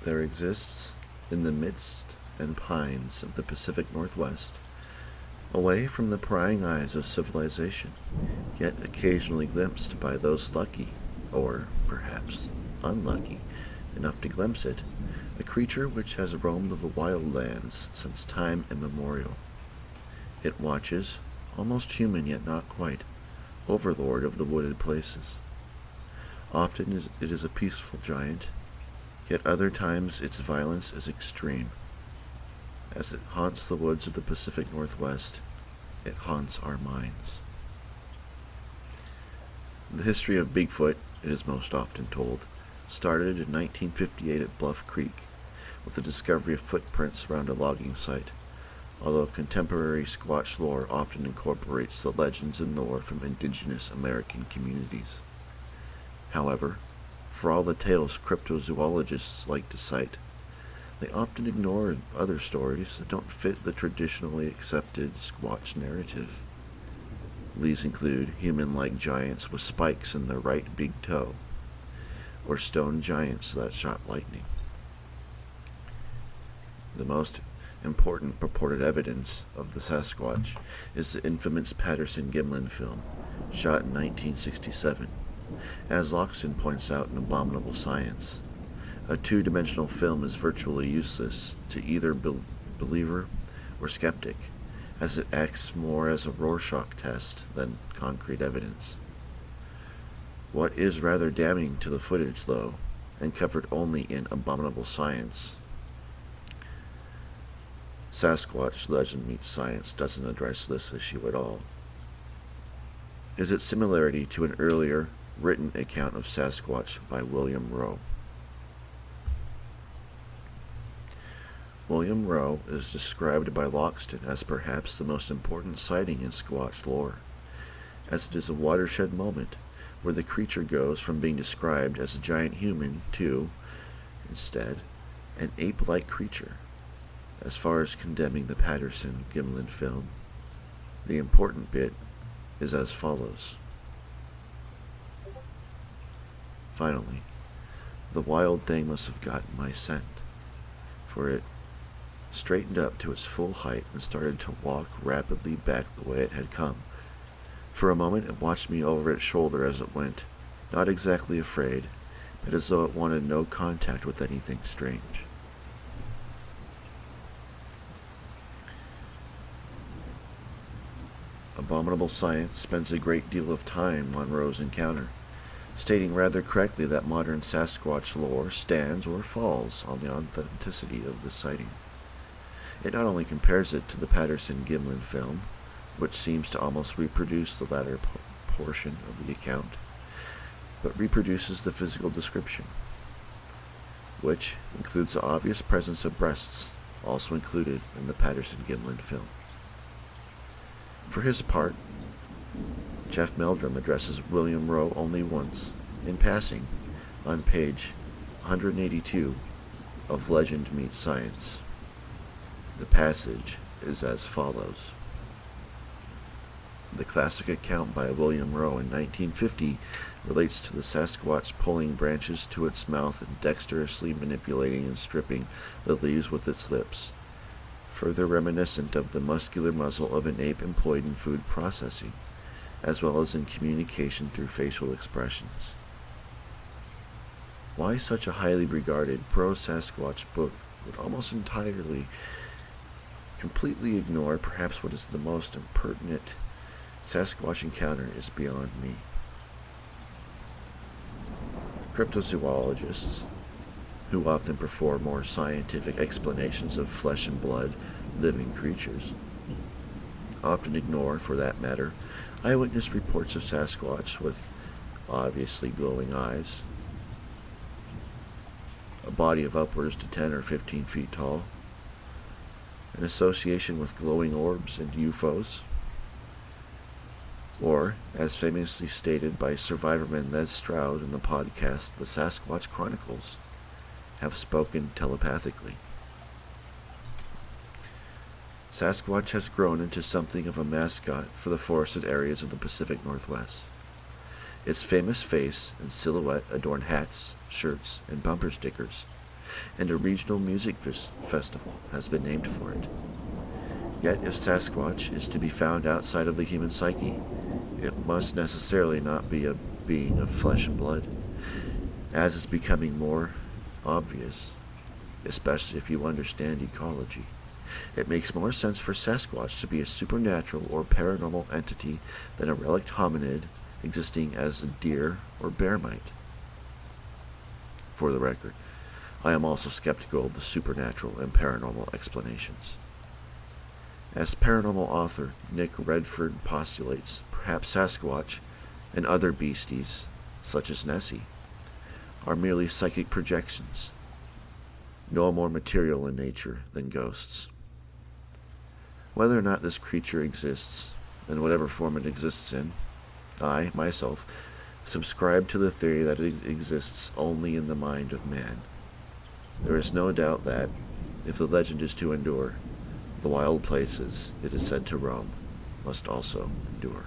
There exists, in the midst and pines of the Pacific Northwest, away from the prying eyes of civilization, yet occasionally glimpsed by those lucky, or perhaps unlucky, enough to glimpse it, a creature which has roamed the wild lands since time immemorial. It watches, almost human yet not quite, overlord of the wooded places. Often it is a peaceful giant, yet other times its violence is extreme. As it haunts the woods of the Pacific Northwest, it haunts our minds. The history of Bigfoot, it is most often told, started in 1958 at Bluff Creek, with the discovery of footprints around a logging site, although contemporary Squatch lore often incorporates the legends and lore from indigenous American communities. However, for all the tales cryptozoologists like to cite, they often ignore other stories that don't fit the traditionally accepted Squatch narrative. These include human-like giants with spikes in their right big toe, or stone giants that shot lightning. The most important purported evidence of the Sasquatch is the infamous Patterson-Gimlin film, shot in 1967. As Loxton points out in Abominable Science, a two-dimensional film is virtually useless to either believer or skeptic, as it acts more as a Rorschach test than concrete evidence. What is rather damning to the footage, though, and covered only in Abominable Science, Sasquatch Legend Meets Science doesn't address this issue at all, is its similarity to an earlier written account of Sasquatch by William Roe. William Roe is described by Loxton as perhaps the most important sighting in Squatch lore, as it is a watershed moment where the creature goes from being described as a giant human to, instead, an ape-like creature. As far as condemning the Patterson-Gimlin film, the important bit is as follows. Finally, the wild thing must have gotten my scent, for it straightened up to its full height and started to walk rapidly back the way it had come. For a moment it watched me over its shoulder as it went, not exactly afraid, but as though it wanted no contact with anything strange. Abominable Science spends a great deal of time on Roe's encounter, stating rather correctly that modern Sasquatch lore stands or falls on the authenticity of the sighting. It not only compares it to the Patterson-Gimlin film, which seems to almost reproduce the latter portion of the account, but reproduces the physical description, which includes the obvious presence of breasts, also included in the Patterson-Gimlin film. For his part, Jeff Meldrum addresses William Roe only once, in passing, on page 182 of Legend Meets Science. The passage is as follows. The classic account by William Roe in 1950 relates to the Sasquatch pulling branches to its mouth and dexterously manipulating and stripping the leaves with its lips, further reminiscent of the muscular muzzle of an ape employed in food processing, as well as in communication through facial expressions. Why such a highly regarded pro-Sasquatch book would almost entirely, completely ignore perhaps what is the most impertinent Sasquatch encounter is beyond me. Cryptozoologists, who often perform more scientific explanations of flesh and blood living creatures, often ignore, for that matter, eyewitness reports of Sasquatch with obviously glowing eyes, a body of upwards to 10 or 15 feet tall, an association with glowing orbs and UFOs, or, as famously stated by survivorman Les Stroud in the podcast The Sasquatch Chronicles, have spoken telepathically. Sasquatch has grown into something of a mascot for the forested areas of the Pacific Northwest. Its famous face and silhouette adorn hats, shirts, and bumper stickers, and a regional music festival has been named for it. Yet if Sasquatch is to be found outside of the human psyche, it must necessarily not be a being of flesh and blood, as is becoming more obvious, especially if you understand ecology. It makes more sense for Sasquatch to be a supernatural or paranormal entity than a relict hominid existing as a deer or bear might. For the record, I am also skeptical of the supernatural and paranormal explanations. As paranormal author Nick Redford postulates, perhaps Sasquatch and other beasties, such as Nessie, are merely psychic projections, no more material in nature than ghosts. Whether or not this creature exists, in whatever form it exists in, I, myself, subscribe to the theory that it exists only in the mind of man. There is no doubt that, if the legend is to endure, the wild places it is said to roam must also endure.